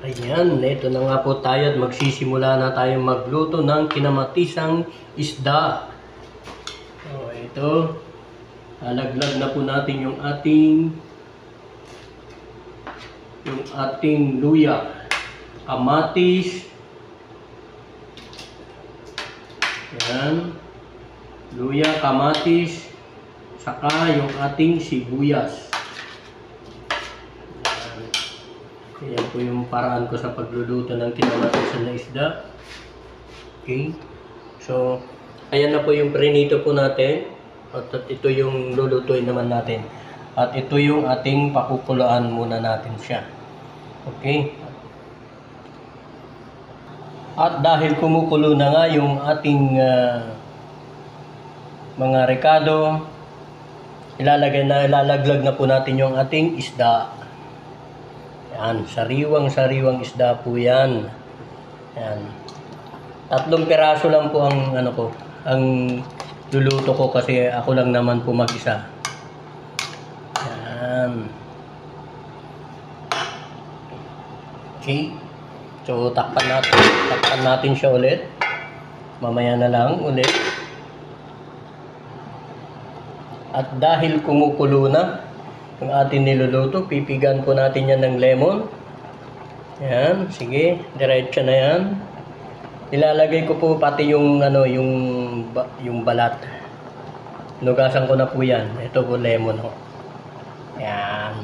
Ayan, ito na nga po tayo at magsisimula na tayo magluto ng kinamatisang isda. So, ito, halaglag na po natin yung ating luya, kamatis, ayan, luya, kamatis, saka yung ating sibuyas. Ayan po yung paraan ko sa pagluluto ng kinamatisan na isda. Okay. So, ayan na po yung prinito po natin. At ito yung lulutuin naman natin. At ito yung ating pakukuluan muna natin siya. Okay. At dahil kumukulo na nga yung ating mga rekado, ilalaglag na po natin yung ating isda. Yan, sariwang isda po yan. Yan. 3 piraso lang po ang ang luluto ko kasi ako lang naman po mag-isa. Yan. Okay. So takpan natin siya ulit. Mamaya na lang ulit. At dahil kumukulo na yung ating niluluto, pipigan po natin yan ng lemon. Yan, sige, diretso na yan. Ilalagay ko po pati yung yung balat. Nugasan ko na po yan. Ito po lemon ho. Yan.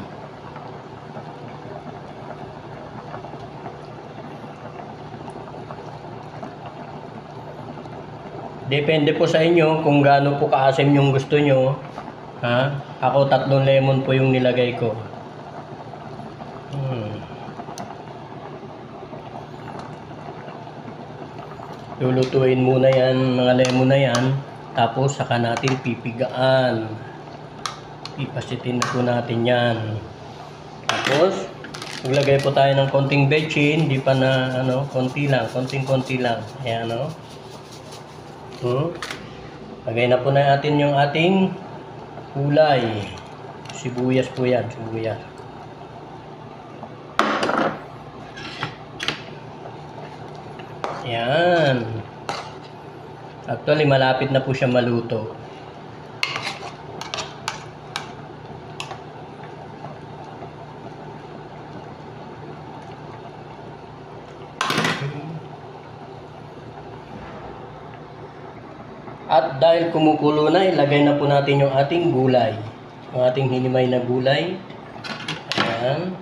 Depende po sa inyo kung gaano po kaasim yung gusto nyo. Ha? Ako 3 lemon po yung nilagay ko. Lulutuin muna yan, mga lemon na yan. Tapos saka natin pipigaan. Ipasitin na po natin yan. Tapos maglagay po tayo ng konting bechin. Di pa na konti lang, konting-konti lang. Ayan Lagay na po natin yung ating gulay. Sibuyas po yan, sibuyas. Yan. Actually, malapit na po siya maluto. At dahil kumukulo na, ilagay na po natin yung ating gulay. Yung ating hinimay na gulay. Ayan.